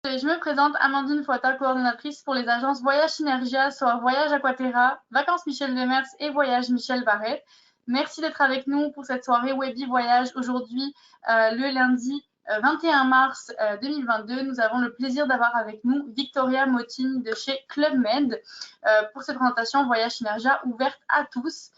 Je me présente, Amandine Fouatta, coordonnatrice pour les agences Voyage Synergia, soit Voyage Aquaterra, Vacances Michel Demers et Voyage Michel Barrette. Merci d'être avec nous pour cette soirée Webby Voyage. Aujourd'hui, le lundi 21 mars 2022, nous avons le plaisir d'avoir avec nous Victoria Motini de chez Club Med pour cette présentation Voyage Synergia ouverte à tous.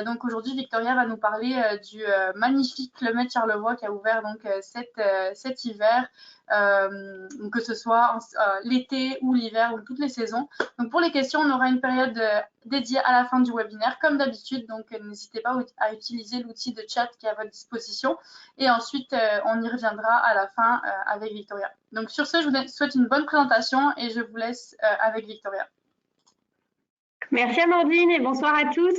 Donc aujourd'hui, Victoria va nous parler du magnifique Club Med Charlevoix qui a ouvert donc cet hiver. Que ce soit l'été ou l'hiver ou toutes les saisons. Donc pour les questions, on aura une période dédiée à la fin du webinaire, comme d'habitude. Donc n'hésitez pas à utiliser l'outil de chat qui est à votre disposition. Et ensuite, on y reviendra à la fin avec Victoria. Donc sur ce, je vous souhaite une bonne présentation et je vous laisse avec Victoria. Merci Amandine et bonsoir à tous.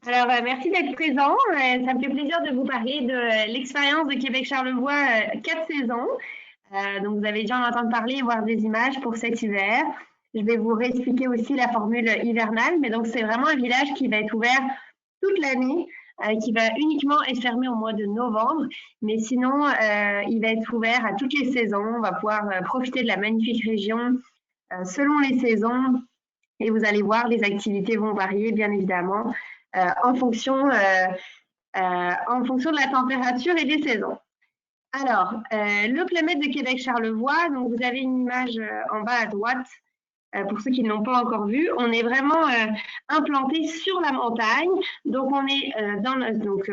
Alors, merci d'être présent. Ça me fait plaisir de vous parler de l'expérience de Québec-Charlevoix 4 saisons. Donc, vous avez déjà en entendu parler et voir des images pour cet hiver. Je vais vous réexpliquer aussi la formule hivernale. Mais donc, c'est vraiment un village qui va être ouvert toute l'année, qui va uniquement être fermé au mois de novembre. Mais sinon, il va être ouvert à toutes les saisons. On va pouvoir profiter de la magnifique région selon les saisons. Et vous allez voir, les activités vont varier, bien évidemment, en fonction de la température et des saisons. Alors, le Club Med de Québec-Charlevoix, donc vous avez une image en bas à droite, pour ceux qui ne l'ont pas encore vu. On est vraiment implanté sur la montagne, donc on est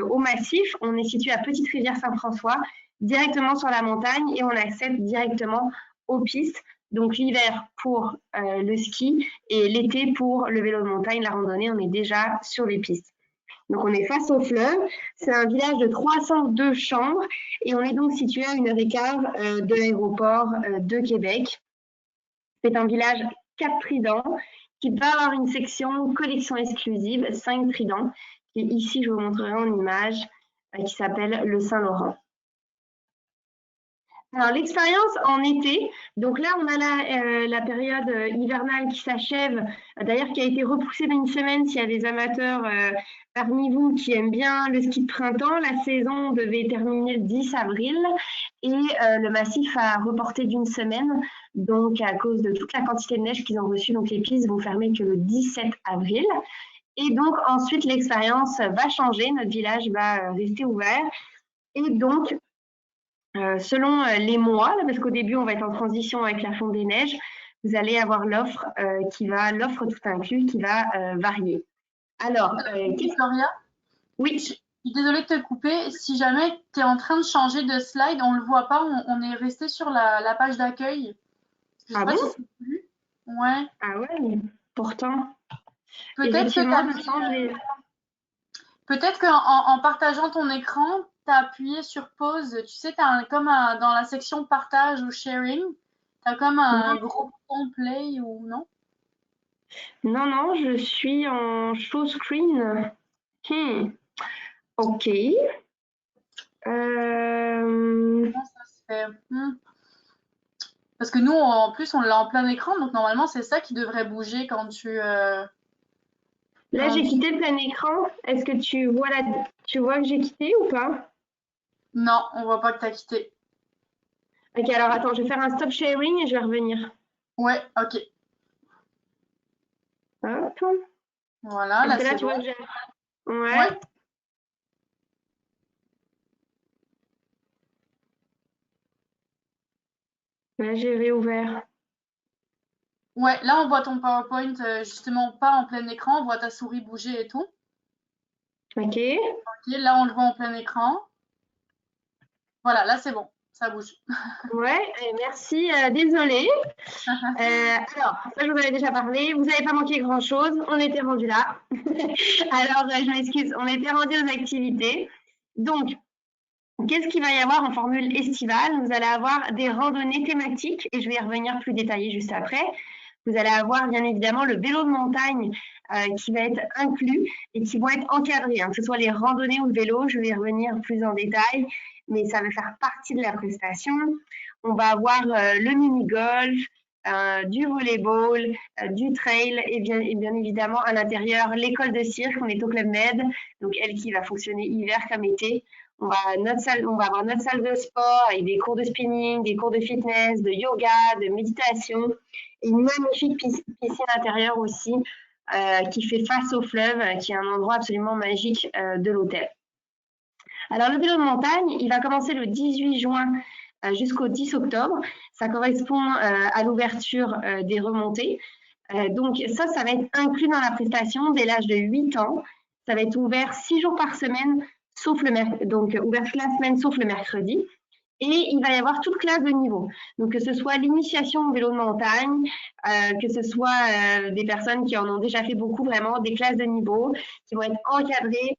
au massif, on est situé à Petite-Rivière-Saint-François, directement sur la montagne et on accède directement aux pistes. Donc l'hiver pour le ski et l'été pour le vélo de montagne, la randonnée, on est déjà sur les pistes. Donc on est face au fleuve, c'est un village de 302 chambres et on est donc situé à 1h15 de l'aéroport de Québec. C'est un village 4 tridents qui va avoir une section collection exclusive, 5 tridents, qui ici je vous montrerai en image, qui s'appelle le Saint-Laurent. Alors, l'expérience en été, donc là, on a la période hivernale qui s'achève, d'ailleurs qui a été repoussée d'une semaine s'il y a des amateurs parmi vous qui aiment bien le ski de printemps. La saison devait terminer le 10 avril et le massif a reporté d'une semaine, donc à cause de toute la quantité de neige qu'ils ont reçue. Donc, les pistes vont fermer que le 17 avril. Et donc, ensuite, l'expérience va changer, notre village va rester ouvert. Et donc, selon les mois, parce qu'au début, on va être en transition avec la fonte des neiges, vous allez avoir l'offre l'offre tout inclus qui va varier. Alors, Victoria, oui. Je suis désolée de te couper. Si jamais tu es en train de changer de slide, on ne le voit pas, on est resté sur la page d'accueil. Ah bon? Ouais. Ah ouais, mais pourtant. Peut-être qu'en partageant ton écran, tu as appuyé sur pause. Tu sais, dans la section partage ou sharing, tu as comme un gros bouton play ou non? Non, je suis en show screen. Ok. Comment ça se fait? Parce que nous, en plus, on l'a en plein écran, donc normalement, c'est ça qui devrait bouger quand tu... Là, j'ai quitté le plein écran. Est-ce que tu vois que j'ai quitté ou pas? Non, on voit pas que tu as quitté. Ok, alors attends, je vais faire un stop sharing et je vais revenir. Ouais, ok. Hop. Voilà, là, tu vois que j'ai... Ouais. Là, j'ai réouvert. Ouais, là, on voit ton PowerPoint justement pas en plein écran, on voit ta souris bouger et tout. Ok. Ok, là, on le voit en plein écran. Voilà, là, c'est bon, ça bouge. Ouais, merci. Désolée. Alors, ça, je vous avais déjà parlé. Vous n'avez pas manqué grand-chose. On était rendu là. Alors, je m'excuse. On était rendu aux activités. Donc, qu'est-ce qu'il va y avoir en formule estivale? Vous allez avoir des randonnées thématiques et je vais y revenir plus détaillé juste après. Vous allez avoir bien évidemment le vélo de montagne qui va être inclus et qui vont être encadrés, que ce soit les randonnées ou le vélo. Je vais y revenir plus en détail, mais ça va faire partie de la prestation. On va avoir le mini-golf, du volleyball, du trail et bien évidemment à l'intérieur l'école de cirque. On est au Club Med, donc elle qui va fonctionner hiver comme été. on va avoir notre salle de sport avec des cours de spinning, des cours de fitness, de yoga, de méditation, et une magnifique piscine intérieure aussi qui fait face au fleuve, qui est un endroit absolument magique de l'hôtel. Alors le vélo de montagne, il va commencer le 18 juin jusqu'au 10 octobre. Ça correspond à l'ouverture des remontées. Donc ça va être inclus dans la prestation dès l'âge de 8 ans. Ça va être ouvert 6 jours par semaine, sauf donc ouvert la semaine sauf le mercredi. Et il va y avoir toute classe de niveau. Donc que ce soit l'initiation au vélo de montagne, que ce soit des personnes qui en ont déjà fait beaucoup, vraiment des classes de niveau qui vont être encadrées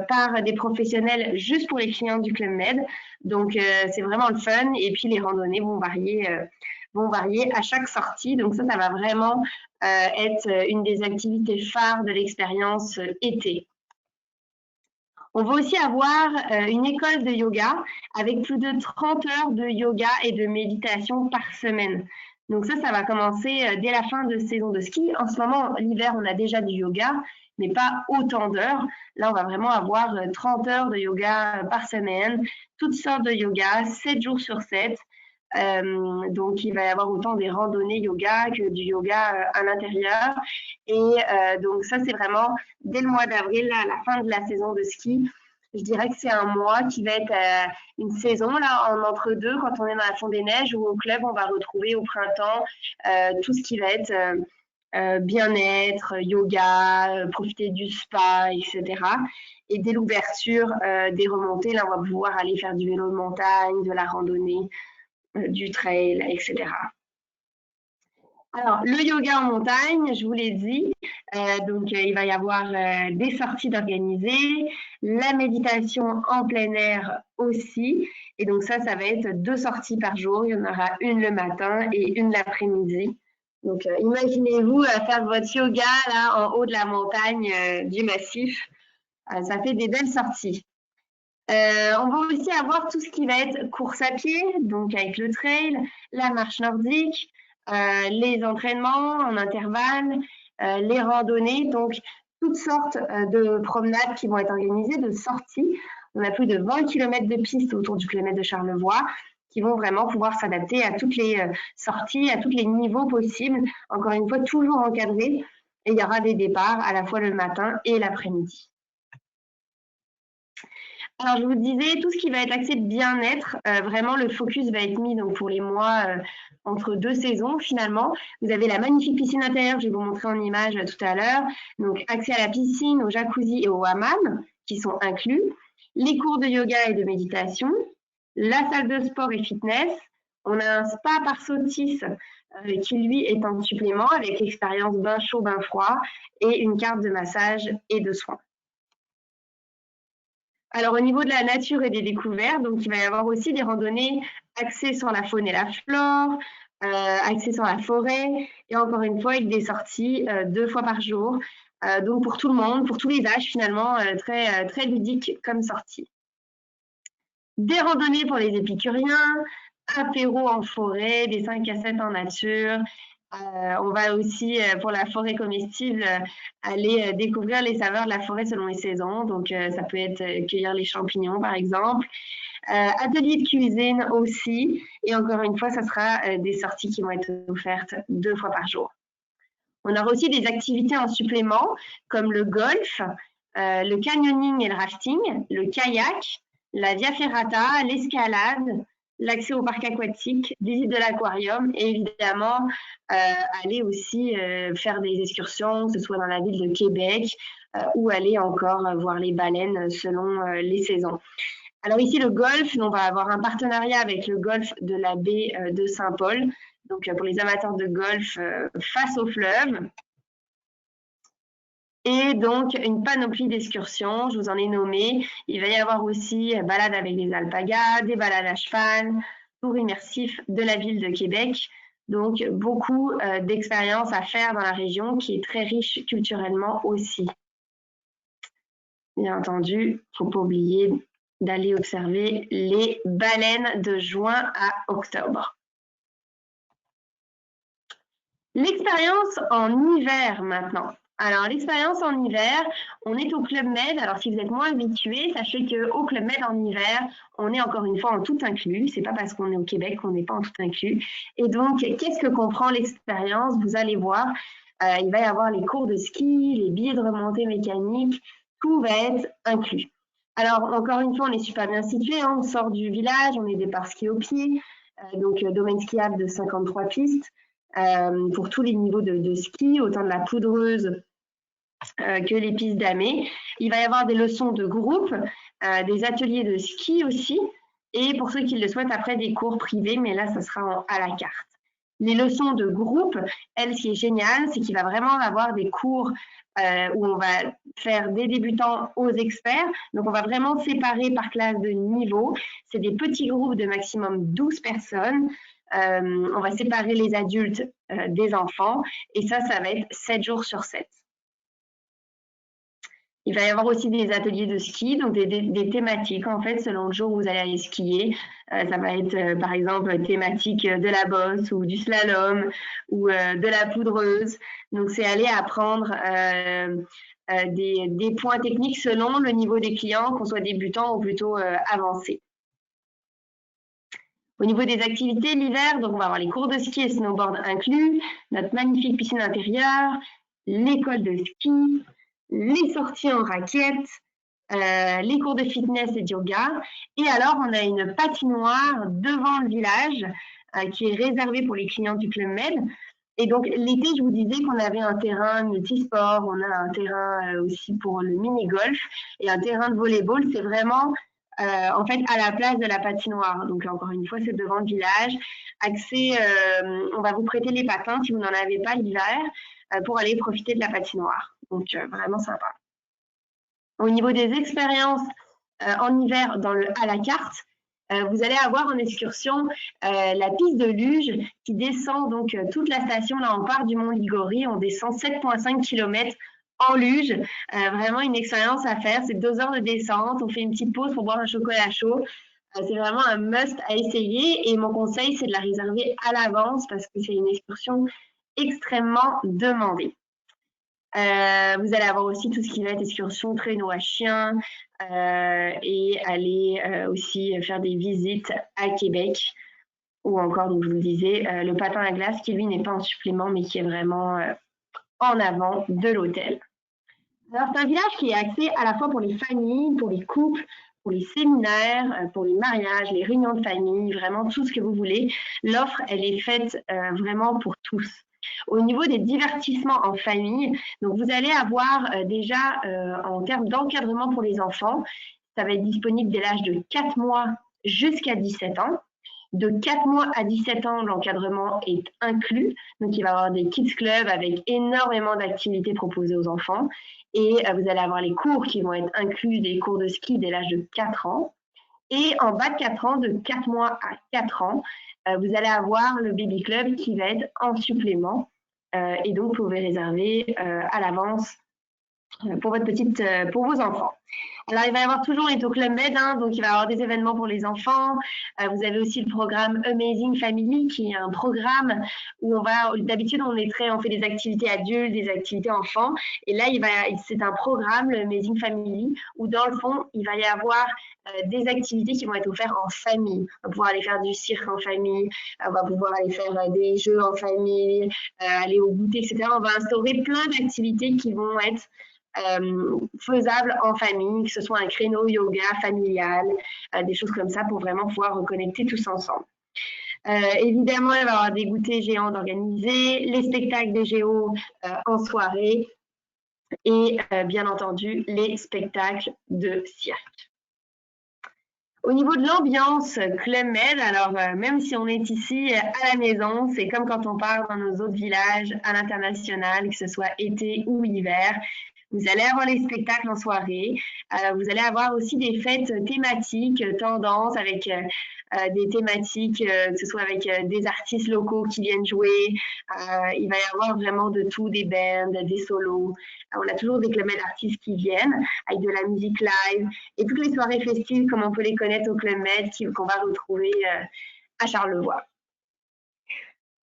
par des professionnels juste pour les clients du Club Med. Donc c'est vraiment le fun. Et puis les randonnées vont varier à chaque sortie. Donc ça va vraiment être une des activités phares de l'expérience été. On va aussi avoir une école de yoga avec plus de 30 heures de yoga et de méditation par semaine. Donc ça va commencer dès la fin de saison de ski. En ce moment, l'hiver, on a déjà du yoga, mais pas autant d'heures. Là, on va vraiment avoir 30 heures de yoga par semaine, toutes sortes de yoga, 7 jours sur 7. Donc, il va y avoir autant des randonnées yoga que du yoga à l'intérieur. Et donc, ça, c'est vraiment dès le mois d'avril, à la fin de la saison de ski. Je dirais que c'est un mois qui va être une saison là en entre-deux, quand on est dans la Fonte des Neiges, où au club, on va retrouver au printemps tout ce qui va être bien-être, yoga, profiter du spa, etc. Et dès l'ouverture des remontées, là, on va pouvoir aller faire du vélo de montagne, de la randonnée, du trail, etc. Alors, le yoga en montagne, je vous l'ai dit, donc il va y avoir des sorties d'organiser, la méditation en plein air aussi, et donc ça va être 2 sorties par jour, il y en aura une le matin et une l'après-midi. Donc imaginez-vous faire votre yoga là en haut de la montagne du massif, ça fait des belles sorties. On va aussi avoir tout ce qui va être course à pied, donc avec le trail, la marche nordique, les entraînements en intervalle, les randonnées, donc toutes sortes de promenades qui vont être organisées, de sorties. On a plus de 20 km de pistes autour du kilomètre de Charlevoix qui vont vraiment pouvoir s'adapter à toutes les sorties, à tous les niveaux possibles. Encore une fois, toujours encadrés. Et il y aura des départs à la fois le matin et l'après-midi. Alors, je vous disais, tout ce qui va être axé de bien-être, vraiment, le focus va être mis donc, pour les mois entre 2 saisons, finalement. Vous avez la magnifique piscine intérieure, je vais vous montrer en image tout à l'heure. Donc, accès à la piscine, au jacuzzi et au hammam, qui sont inclus. Les cours de yoga et de méditation. La salle de sport et fitness. On a un spa par Sotis qui, lui, est en supplément avec l'expérience bain chaud, bain froid et une carte de massage et de soins. Alors, au niveau de la nature et des découvertes, donc il va y avoir aussi des randonnées axées sur la faune et la flore, axées sur la forêt, et encore une fois, avec des sorties 2 fois par jour. Donc, pour tout le monde, pour tous les âges, finalement, très ludique comme sortie. Des randonnées pour les épicuriens, apéro en forêt, des 5 à 7 en nature. On va aussi, pour la forêt comestible, aller découvrir les saveurs de la forêt selon les saisons. Donc, ça peut être cueillir les champignons, par exemple. Atelier de cuisine aussi. Et encore une fois, ça sera des sorties qui vont être offertes 2 fois par jour. On aura aussi des activités en supplément, comme le golf, le canyoning et le rafting, le kayak, la via ferrata, l'escalade, l'accès au parc aquatique, visite de l'aquarium et évidemment aller aussi faire des excursions, que ce soit dans la ville de Québec ou aller encore voir les baleines selon les saisons. Alors ici, le golf, on va avoir un partenariat avec le golf de la baie de Saint-Paul, donc pour les amateurs de golf face au fleuve. Et donc, une panoplie d'excursions, je vous en ai nommé. Il va y avoir aussi balades avec des alpagas, des balades à cheval, tour immersif de la ville de Québec. Donc, beaucoup d'expériences à faire dans la région qui est très riche culturellement aussi. Bien entendu, il ne faut pas oublier d'aller observer les baleines de juin à octobre. L'expérience en hiver maintenant. Alors, l'expérience en hiver, on est au Club Med. Alors, si vous êtes moins habitué, sachez qu'au Club Med en hiver, on est encore une fois en tout inclus. C'est pas parce qu'on est au Québec qu'on n'est pas en tout inclus. Et donc, qu'est-ce que comprend l'expérience? Vous allez voir, il va y avoir les cours de ski, les billets de remontée mécanique, tout va être inclus. Alors, encore une fois, on est super bien situé. Hein. On sort du village, on est des parcs ski au pied, donc domaine skiable de 53 pistes pour tous les niveaux de ski, autant de la poudreuse que les pistes damées. Il va y avoir des leçons de groupe, des ateliers de ski aussi, et pour ceux qui le souhaitent, après des cours privés, mais là, ça sera à la carte. Les leçons de groupe, elles, ce qui est génial, c'est qu'il va vraiment avoir des cours où on va faire des débutants aux experts. Donc, on va vraiment séparer par classe de niveau. C'est des petits groupes de maximum 12 personnes. On va séparer les adultes des enfants, et ça va être 7 jours sur 7. Il va y avoir aussi des ateliers de ski, donc des thématiques en fait selon le jour où vous allez aller skier. Ça va être par exemple thématique de la bosse ou du slalom ou de la poudreuse. Donc c'est aller apprendre des points techniques selon le niveau des clients, qu'on soit débutant ou plutôt avancé. Au niveau des activités l'hiver, donc on va avoir les cours de ski et snowboard inclus, notre magnifique piscine intérieure, l'école de ski, les sorties en raquettes, les cours de fitness et de yoga. Et alors, on a une patinoire devant le village qui est réservée pour les clients du Club Med. Et donc, l'été, je vous disais qu'on avait un terrain multisport, on a un terrain aussi pour le mini-golf et un terrain de volleyball. C'est vraiment, en fait, à la place de la patinoire. Donc, encore une fois, c'est devant le village. Accès, on va vous prêter les patins si vous n'en avez pas l'hiver pour aller profiter de la patinoire. Donc, vraiment sympa. Au niveau des expériences en hiver à la carte, vous allez avoir en excursion la piste de luge qui descend donc toute la station. Là, on part du Mont Ligori, on descend 7,5 km en luge. Vraiment une expérience à faire. C'est 2 heures de descente. On fait une petite pause pour boire un chocolat chaud. C'est vraiment un must à essayer. Et mon conseil, c'est de la réserver à l'avance parce que c'est une excursion extrêmement demandée. Vous allez avoir aussi tout ce qui va être excursion, traîneau à chiens et aller aussi faire des visites à Québec ou encore, donc je vous le disais, le patin à glace qui lui n'est pas en supplément mais qui est vraiment en avant de l'hôtel. Alors c'est un village qui est axé à la fois pour les familles, pour les couples, pour les séminaires, pour les mariages, les réunions de famille, vraiment tout ce que vous voulez. L'offre, elle est faite vraiment pour tous. Au niveau des divertissements en famille, donc vous allez avoir déjà en termes d'encadrement pour les enfants, ça va être disponible dès l'âge de 4 mois jusqu'à 17 ans. De 4 mois à 17 ans, l'encadrement est inclus. Donc, il va y avoir des kids clubs avec énormément d'activités proposées aux enfants. Et vous allez avoir les cours qui vont être inclus, des cours de ski dès l'âge de 4 ans. Et en bas de 4 ans, de 4 mois à 4 ans, vous allez avoir le baby club qui va être en supplément. Et donc, vous pouvez réserver à l'avance pour vos enfants. Alors, il va y avoir toujours les Club Med, hein, donc il va y avoir des événements pour les enfants. Vous avez aussi le programme Amazing Family, qui est un programme où d'habitude, on fait des activités adultes, des activités enfants. Et là, c'est un programme, le Amazing Family, où dans le fond, il va y avoir des activités qui vont être offertes en famille. On va pouvoir aller faire du cirque en famille, on va pouvoir aller faire des jeux en famille, aller au goûter, etc. On va instaurer plein d'activités qui vont être faisable en famille, que ce soit un créneau yoga familial, des choses comme ça pour vraiment pouvoir reconnecter tous ensemble. Évidemment, il va y avoir des goûters géants d'organiser, les spectacles des géos en soirée et bien entendu les spectacles de cirque. Au niveau de l'ambiance Club Med, alors même si on est ici à la maison, c'est comme quand on part dans nos autres villages à l'international, que ce soit été ou hiver. Vous allez avoir les spectacles en soirée. Vous allez avoir aussi des fêtes thématiques, tendances, avec des thématiques, que ce soit avec des artistes locaux qui viennent jouer. Il va y avoir vraiment de tout, des bands, des solos. On a toujours des Club Med d'artistes qui viennent avec de la musique live et toutes les soirées festives comme on peut les connaître au Club Med qu'on va retrouver à Charlevoix.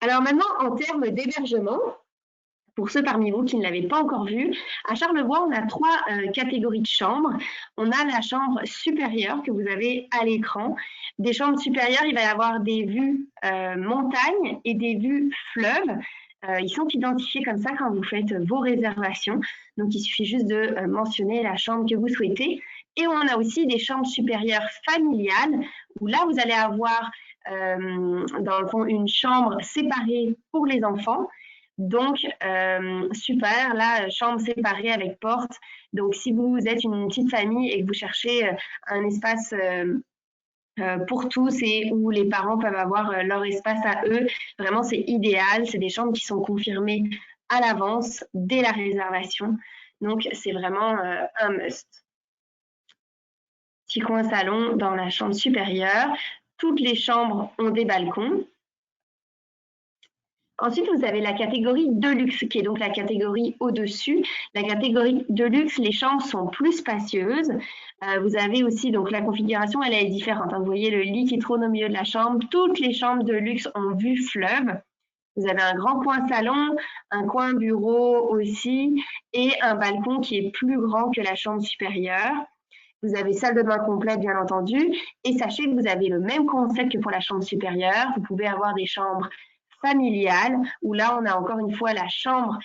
Alors maintenant, en termes d'hébergement, pour ceux parmi vous qui ne l'avaient pas encore vu, à Charlevoix, on a 3 catégories de chambres. On a la chambre supérieure que vous avez à l'écran. Des chambres supérieures, il va y avoir des vues montagne et des vues fleuve. Ils sont identifiés comme ça quand vous faites vos réservations. Donc, il suffit juste de mentionner la chambre que vous souhaitez. Et on a aussi des chambres supérieures familiales où là, vous allez avoir dans le fond une chambre séparée pour les enfants. Donc, super, là, chambre séparée avec porte. Donc, si vous êtes une petite famille et que vous cherchez un espace pour tous et où les parents peuvent avoir leur espace à eux, vraiment, c'est idéal. C'est des chambres qui sont confirmées à l'avance dès la réservation. Donc, c'est vraiment un must. Petit coin salon dans la chambre supérieure. Toutes les chambres ont des balcons. Ensuite, vous avez la catégorie de luxe, qui est donc la catégorie au-dessus. La catégorie de luxe, les chambres sont plus spacieuses. Vous avez aussi, donc la configuration, elle est différente. Vous voyez le lit qui trône au milieu de la chambre. Toutes les chambres de luxe ont vue fleuve. Vous avez un grand coin salon, un coin bureau aussi, et un balcon qui est plus grand que la chambre supérieure. Vous avez salle de bain complète, bien entendu. Et sachez que vous avez le même concept que pour la chambre supérieure. Vous pouvez avoir des chambres familiales, où là, on a encore une fois la chambre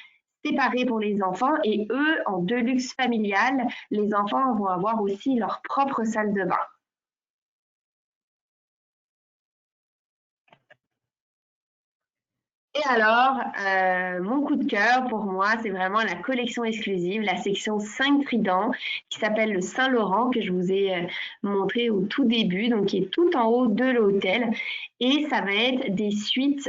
séparée pour les enfants. Et eux, en deluxe familial, les enfants vont avoir aussi leur propre salle de bain. Et alors, mon coup de cœur pour moi, c'est vraiment la collection exclusive, la section 5 tridents, qui s'appelle le Saint-Laurent, que je vous ai montré au tout début, donc qui est tout en haut de l'hôtel. Et ça va être des suites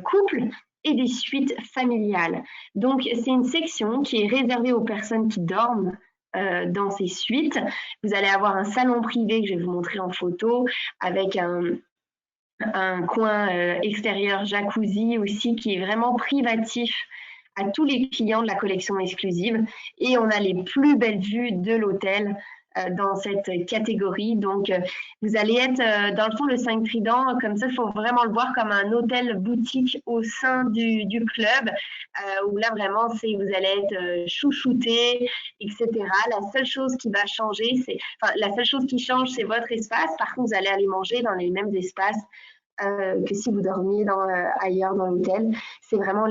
couples et des suites familiales. Donc, c'est une section qui est réservée aux personnes qui dorment dans ces suites. Vous allez avoir un salon privé que je vais vous montrer en photo avec un coin extérieur jacuzzi aussi qui est vraiment privatif à tous les clients de la collection exclusive. Et on a les plus belles vues de l'hôtel dans cette catégorie. Donc, vous allez être, dans le fond, le 5 tridents, comme ça, il faut vraiment le voir comme un hôtel boutique au sein du club, où là, vraiment, vous allez être chouchouté, etc. La seule chose qui va changer, la seule chose qui change, c'est votre espace. Par contre, vous allez aller manger dans les mêmes espaces que si vous dormiez ailleurs dans l'hôtel. C'est vraiment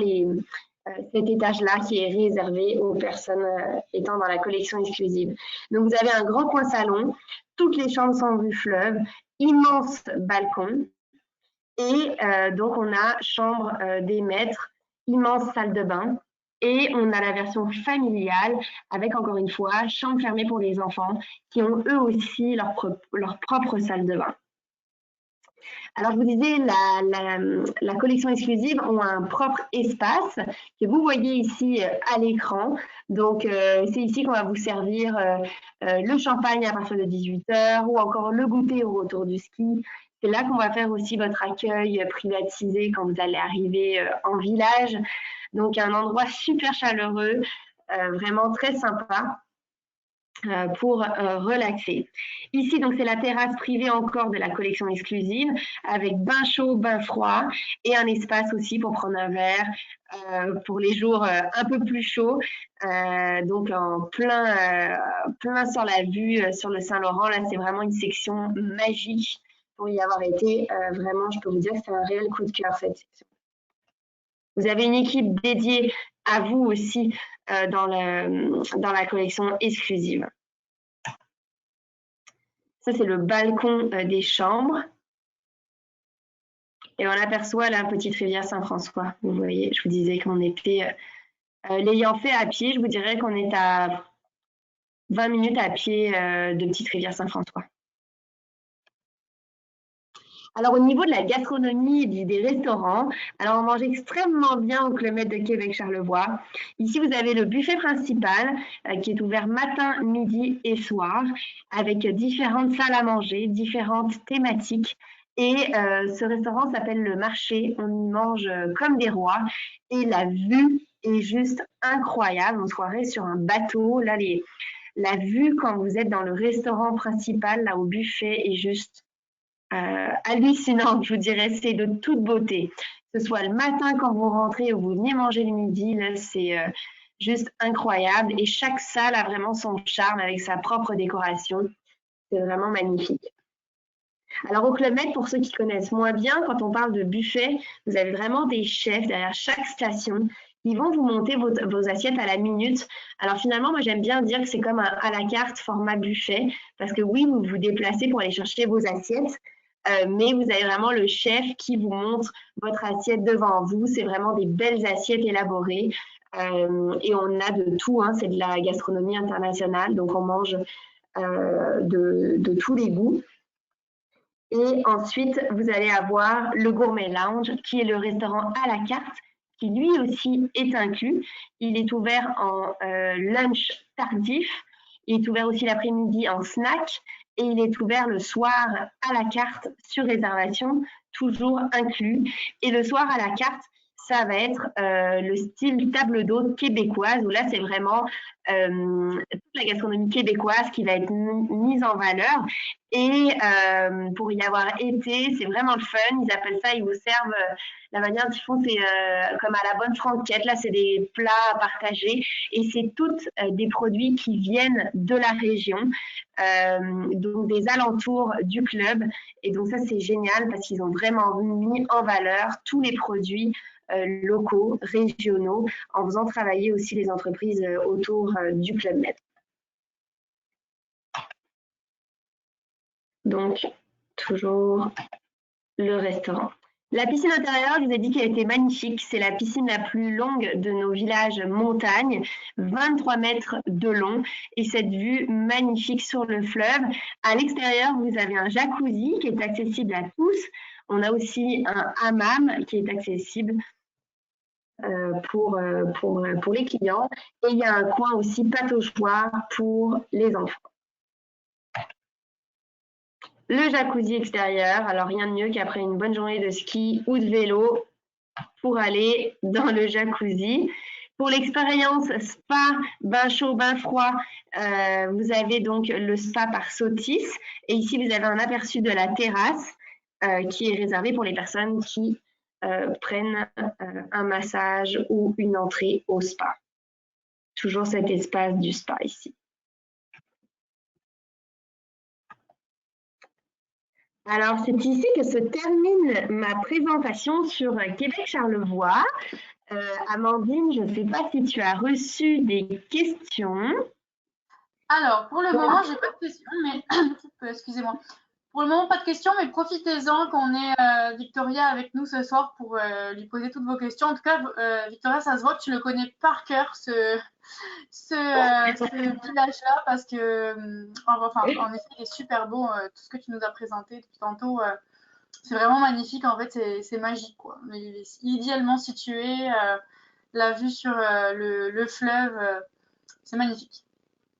cet étage-là qui est réservé aux personnes étant dans la collection exclusive. Donc, vous avez un grand coin salon, toutes les chambres sont vue fleuve, immense balcon, et donc on a chambre des maîtres, immense salle de bain, et on a la version familiale avec, encore une fois, chambre fermée pour les enfants qui ont eux aussi leur propre salle de bain. Alors, je vous disais, la collection exclusive ont un propre espace que vous voyez ici à l'écran. Donc, c'est ici qu'on va vous servir le champagne à partir de 18 h ou encore le goûter au retour du ski. C'est là qu'on va faire aussi votre accueil privatisé quand vous allez arriver en village. Donc, un endroit super chaleureux, vraiment très sympa pour relaxer. Ici, donc, c'est la terrasse privée encore de la collection exclusive avec bain chaud, bain froid et un espace aussi pour prendre un verre pour les jours un peu plus chauds. Donc, en plein sur la vue sur le Saint-Laurent. Là, c'est vraiment une section magique pour y avoir été. Vraiment, je peux vous dire que c'est un réel coup de cœur, cette section. Vous avez une équipe dédiée à vous aussi dans la collection exclusive. Ça, c'est le balcon des chambres. Et on aperçoit la petite rivière Saint-François. Vous voyez, je vous disais qu'on était, l'ayant fait à pied, je vous dirais qu'on est à 20 minutes à pied de petite rivière Saint-François. Alors, au niveau de la gastronomie et des restaurants, alors on mange extrêmement bien au Club Med de Québec-Charlevoix. Ici, vous avez le buffet principal qui est ouvert matin, midi et soir avec différentes salles à manger, différentes thématiques. Et ce restaurant s'appelle Le Marché. On y mange comme des rois et la vue est juste incroyable. On se croirait sur un bateau. Là, la vue quand vous êtes dans le restaurant principal, là au buffet, est juste hallucinante, je vous dirais, c'est de toute beauté. que ce soit le matin quand vous rentrez ou vous venez manger le midi, là, c'est juste incroyable. Et chaque salle a vraiment son charme avec sa propre décoration. C'est vraiment magnifique. Alors au Club Med, pour ceux qui connaissent moins bien, quand on parle de buffet, vous avez vraiment des chefs derrière chaque station qui vont vous monter vos assiettes à la minute. Alors finalement, moi j'aime bien dire que c'est comme un à la carte format buffet, parce que oui, vous vous déplacez pour aller chercher vos assiettes, mais vous avez vraiment le chef qui vous montre votre assiette devant vous. C'est vraiment des belles assiettes élaborées. Et on a de tout, hein, c'est de la gastronomie internationale, donc on mange de tous les goûts. Et ensuite, vous allez avoir le Gourmet Lounge, qui est le restaurant à la carte, qui lui aussi est inclus. Il est ouvert en lunch tardif, il est ouvert aussi l'après-midi en snack, et il est ouvert le soir à la carte sur réservation, toujours inclus. Et le soir à la carte, ça va être le style table d'hôte québécoise, où là, c'est vraiment toute la gastronomie québécoise qui va être mise en valeur. Et pour y avoir été, c'est vraiment le fun. Ils appellent ça, ils vous servent, la manière dont ils font, c'est comme à la bonne franquette. Là, c'est des plats à partager. Et c'est toutes des produits qui viennent de la région, donc des alentours du club. Et donc ça, c'est génial parce qu'ils ont vraiment mis en valeur tous les produits locaux, régionaux, en faisant travailler aussi les entreprises autour du Club Med. Donc, toujours le restaurant. La piscine intérieure, je vous ai dit qu'elle était magnifique. C'est la piscine la plus longue de nos villages montagnes, 23 mètres de long et cette vue magnifique sur le fleuve. À l'extérieur, vous avez un jacuzzi qui est accessible à tous. On a aussi un hammam qui est accessible pour les clients. Et il y a un coin aussi pataugeoire pour les enfants. Le jacuzzi extérieur, alors rien de mieux qu'après une bonne journée de ski ou de vélo pour aller dans le jacuzzi. Pour l'expérience spa, bain chaud, bain froid, vous avez donc le spa par Sotis. Et ici, vous avez un aperçu de la terrasse qui est réservée pour les personnes qui prennent un massage ou une entrée au spa. Toujours cet espace du spa ici. Alors, c'est ici que se termine ma présentation sur Québec-Charlevoix. Amandine, je ne sais pas si tu as reçu des questions. Alors, pour le moment, j'ai pas de questions, mais excusez-moi. Pour le moment, pas de questions, mais profitez-en qu'on ait Victoria avec nous ce soir pour lui poser toutes vos questions. En tout cas, Victoria, ça se voit que tu le connais par cœur, ce village-là, parce que, enfin, en effet, il est super beau, tout ce que tu nous as présenté depuis tantôt. C'est vraiment magnifique, en fait, c'est magique, quoi. Il est idéalement situé, la vue sur le fleuve, c'est magnifique.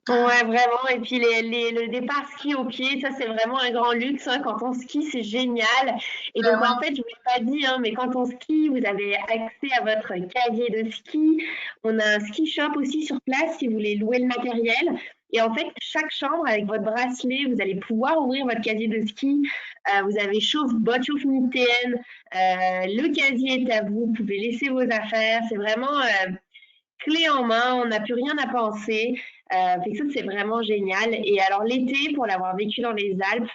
Ouais, vraiment. Et puis le départ ski au pied, ça c'est vraiment un grand luxe. Hein. Quand on skie, c'est génial. Et donc Oui. en fait, je vous l'ai pas dit, hein, mais quand on skie, vous avez accès à votre casier de ski. On a un ski shop aussi sur place si vous voulez louer le matériel. Et en fait, chaque chambre avec votre bracelet, vous allez pouvoir ouvrir votre casier de ski. Vous avez bottes, chauffe-mitaine. Le casier est à vous. Vous pouvez laisser vos affaires. C'est vraiment clé en main. On n'a plus rien à penser. Fait que ça, c'est vraiment génial. Et alors l'été, pour l'avoir vécu dans les Alpes,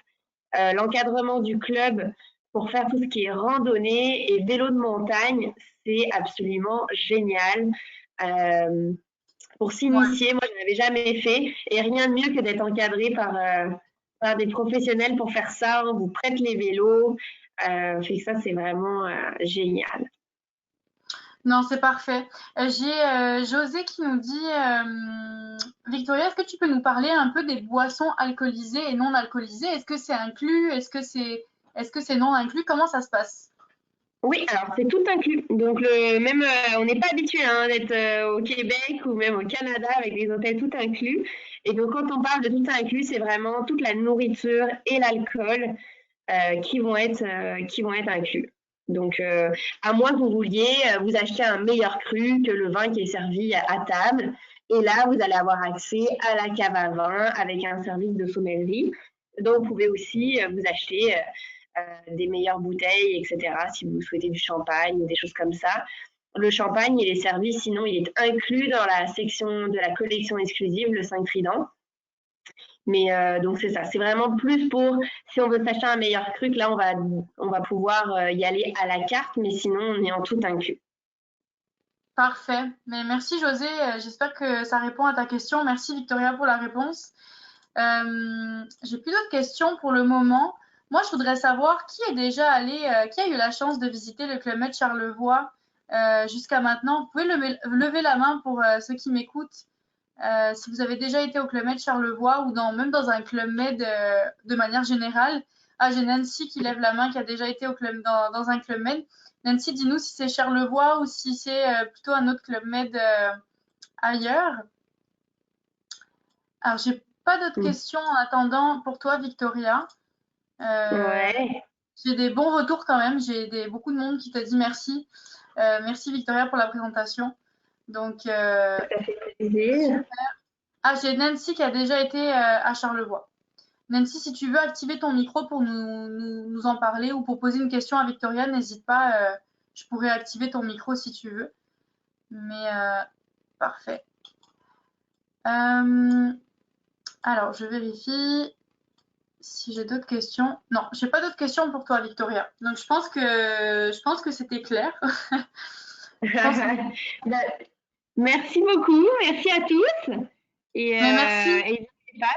l'encadrement du club pour faire tout ce qui est randonnée et vélo de montagne, c'est absolument génial. Pour s'initier, moi, je n'avais jamais fait et rien de mieux que d'être encadré par des professionnels pour faire ça. On vous prête les vélos. Fait que ça, c'est vraiment génial. Non, c'est parfait. J'ai José qui nous dit, Victoria, est-ce que tu peux nous parler un peu des boissons alcoolisées et non alcoolisées? Est-ce que c'est inclus? Est-ce que c'est non inclus? Comment ça se passe? Oui, alors c'est tout inclus. Donc même on n'est pas habitué hein, d'être au Québec ou même au Canada avec des hôtels tout inclus. Et donc quand on parle de tout inclus, c'est vraiment toute la nourriture et l'alcool qui vont être inclus. Donc à moins que vous vouliez vous acheter un meilleur cru que le vin qui est servi à table. Et là, vous allez avoir accès à la cave à vin avec un service de sommellerie. Donc vous pouvez aussi vous acheter des meilleures bouteilles, etc. Si vous souhaitez du champagne ou des choses comme ça. Le champagne, il est servi, sinon il est inclus dans la section de la collection exclusive, le 5 Trident. Mais donc c'est ça, c'est vraiment plus pour si on veut s'acheter un meilleur cru, là on va pouvoir y aller à la carte, mais sinon on est en tout inclus. Parfait. Mais merci José, j'espère que ça répond à ta question. Merci Victoria pour la réponse. J'ai plus d'autres questions pour le moment. Moi, je voudrais savoir qui est déjà allé, qui a eu la chance de visiter le Club Med Charlevoix jusqu'à maintenant. Vous pouvez lever la main pour ceux qui m'écoutent. Si vous avez déjà été au Club Med Charlevoix ou même dans un Club Med de manière générale. Ah, j'ai Nancy qui lève la main, qui a déjà été dans un Club Med. Nancy, dis-nous si c'est Charlevoix ou si c'est plutôt un autre Club Med ailleurs. Alors, j'ai pas d'autres questions en attendant pour toi, Victoria. Ouais. J'ai des bons retours quand même. Beaucoup de monde qui t'a dit merci. Merci, Victoria, pour la présentation. Donc, Ça fait plaisir. ah, j'ai Nancy qui a déjà été à Charlevoix. Nancy, si tu veux activer ton micro pour nous en parler ou pour poser une question à Victoria, n'hésite pas. Je pourrais activer ton micro si tu veux. Mais parfait. Alors, je vérifie si j'ai d'autres questions. Non, j'ai pas d'autres questions pour toi, Victoria. Donc, je pense que c'était clair. Merci beaucoup, merci à tous. Et Mais merci. n'hésitez pas.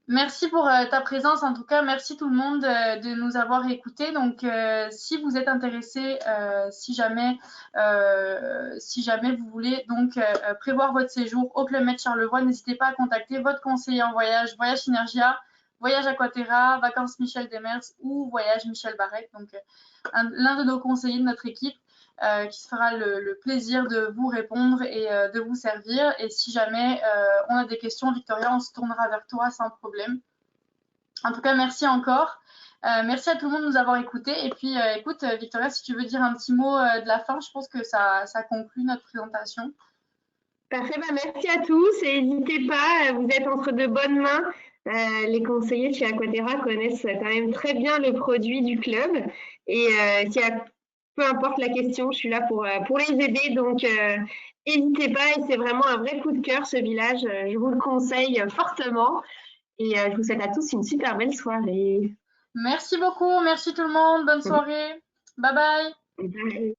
Merci pour ta présence. En tout cas, merci tout le monde de nous avoir écoutés. Donc, si vous êtes intéressés, si jamais vous voulez donc prévoir votre séjour au Club Med Charlevoix, n'hésitez pas à contacter votre conseiller en voyage, Voyage Synergia, Voyage Aquaterra, Vacances Michel Demers ou Voyage Michel Barrette. Donc, l'un de nos conseillers de notre équipe qui se fera le plaisir de vous répondre et de vous servir. Et si jamais on a des questions, Victoria, on se tournera vers toi sans problème. En tout cas, merci encore. Merci à tout le monde de nous avoir écoutés. Et puis, écoute, Victoria, si tu veux dire un petit mot de la fin, je pense que ça conclut notre présentation. Parfait, bah merci à tous et n'hésitez pas, vous êtes entre de bonnes mains. Les conseillers de chez Aquaterra connaissent quand même très bien le produit du club et peu importe la question, je suis là pour les aider. Donc, n'hésitez pas et c'est vraiment un vrai coup de cœur ce village. Je vous le conseille fortement et je vous souhaite à tous une super belle soirée. Merci beaucoup. Merci tout le monde. Bonne soirée. Bye bye. Bye.